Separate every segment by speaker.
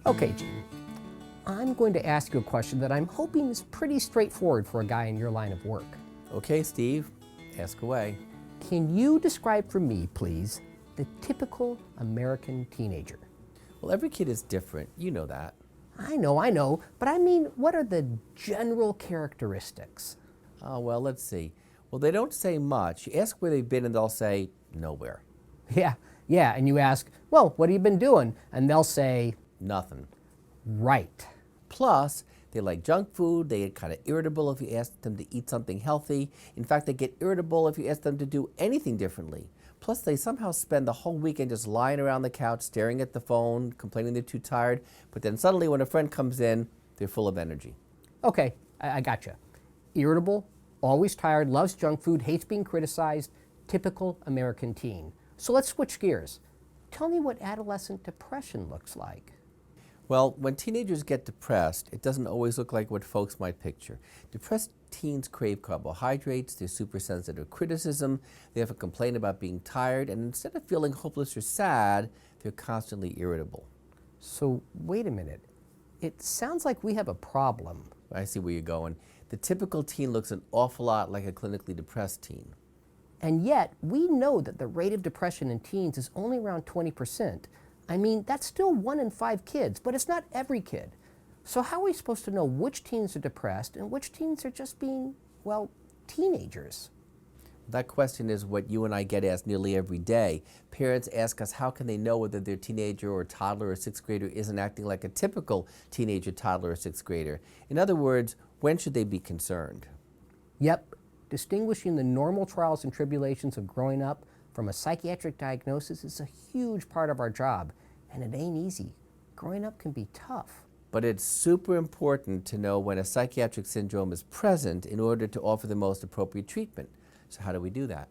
Speaker 1: Okay, Gene, I'm going to ask you a question that I'm hoping is pretty straightforward for a guy in your line of work.
Speaker 2: Okay, Steve, ask away.
Speaker 1: Can you describe for me, please, the typical American teenager?
Speaker 2: Well, every kid is different. You know that.
Speaker 1: I know, but I mean, what are the general characteristics?
Speaker 2: Oh, well, let's see. Well, they don't say much. You ask where they've been and they'll say nowhere.
Speaker 1: Yeah, and you ask, well, what have you been doing? And they'll say,
Speaker 2: Nothing.
Speaker 1: right.
Speaker 2: Plus, they like junk food. They get kind of irritable if you ask them to eat something healthy. In fact, they get irritable if you ask them to do anything differently. Plus, they somehow spend the whole weekend just lying around the couch, staring at the phone, complaining they're too tired. But then suddenly when a friend comes in, they're full of energy.
Speaker 1: Okay, I gotcha. Irritable, always tired, loves junk food, hates being criticized, typical American teen. So let's switch gears. Tell me what adolescent depression looks like.
Speaker 2: Well, when teenagers get depressed, it doesn't always look like what folks might picture. Depressed teens crave carbohydrates, they're super sensitive to criticism, they often complain about being tired, and instead of feeling hopeless or sad, they're constantly irritable.
Speaker 1: So wait a minute. It sounds like we have a problem.
Speaker 2: I see where you're going. The typical teen looks an awful lot like a clinically depressed teen.
Speaker 1: And yet, we know that the rate of depression in teens is only around 20%. I mean, that's still 1 in 5 kids, but it's not every kid. So how are we supposed to know which teens are depressed and which teens are just being, well, teenagers?
Speaker 2: That question is what you and I get asked nearly every day. Parents ask us how can they know whether their teenager or toddler or sixth grader isn't acting like a typical teenager, toddler, or sixth grader. In other words, when should they be concerned?
Speaker 1: Yep, distinguishing the normal trials and tribulations of growing up from a psychiatric diagnosis is a huge part of our job, and it ain't easy. Growing up can be tough.
Speaker 2: But it's super important to know when a psychiatric syndrome is present in order to offer the most appropriate treatment. So how do we do that?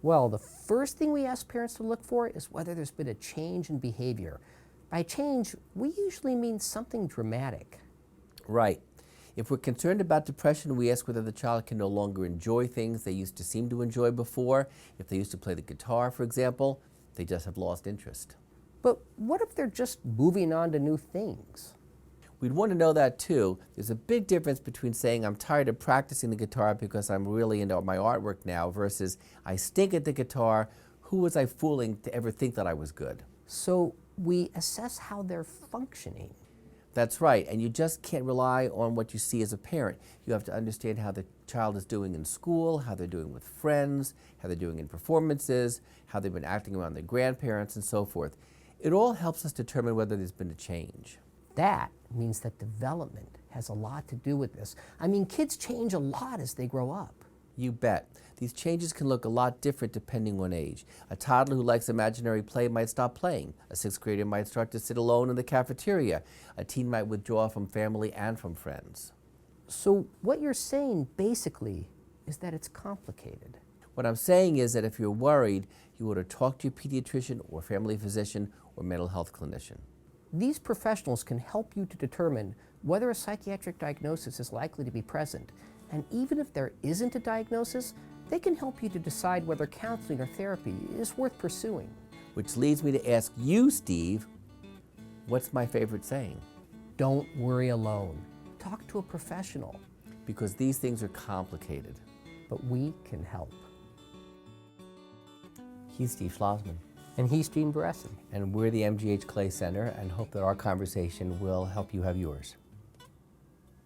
Speaker 1: Well, the first thing we ask parents to look for is whether there's been a change in behavior. By change, we usually mean something dramatic.
Speaker 2: Right. If we're concerned about depression, we ask whether the child can no longer enjoy things they used to seem to enjoy before. If they used to play the guitar, for example, they just have lost interest.
Speaker 1: But what if they're just moving on to new things?
Speaker 2: We'd want to know that too. There's a big difference between saying I'm tired of practicing the guitar because I'm really into my artwork now versus I stink at the guitar. Who was I fooling to ever think that I was good?
Speaker 1: So we assess how they're functioning.
Speaker 2: That's right, and you just can't rely on what you see as a parent. You have to understand how the child is doing in school, how they're doing with friends, how they're doing in performances, how they've been acting around their grandparents, and so forth. It all helps us determine whether there's been a change.
Speaker 1: That means that development has a lot to do with this. I mean, kids change a lot as they grow up.
Speaker 2: You bet. These changes can look a lot different depending on age. A toddler who likes imaginary play might stop playing. A sixth grader might start to sit alone in the cafeteria. A teen might withdraw from family and from friends.
Speaker 1: So what you're saying basically is that it's complicated.
Speaker 2: What I'm saying is that if you're worried, you ought to talk to your pediatrician or family physician or mental health clinician.
Speaker 1: These professionals can help you to determine whether a psychiatric diagnosis is likely to be present. And even if there isn't a diagnosis, they can help you to decide whether counseling or therapy is worth pursuing.
Speaker 2: Which leads me to ask you, Steve, what's my favorite saying?
Speaker 1: Don't worry alone. Talk to a professional.
Speaker 2: Because these things are complicated.
Speaker 1: But we can help.
Speaker 2: He's Steve Schlozman.
Speaker 1: And he's Gene Beresin.
Speaker 2: And we're the MGH Clay Center and hope that our conversation will help you have yours.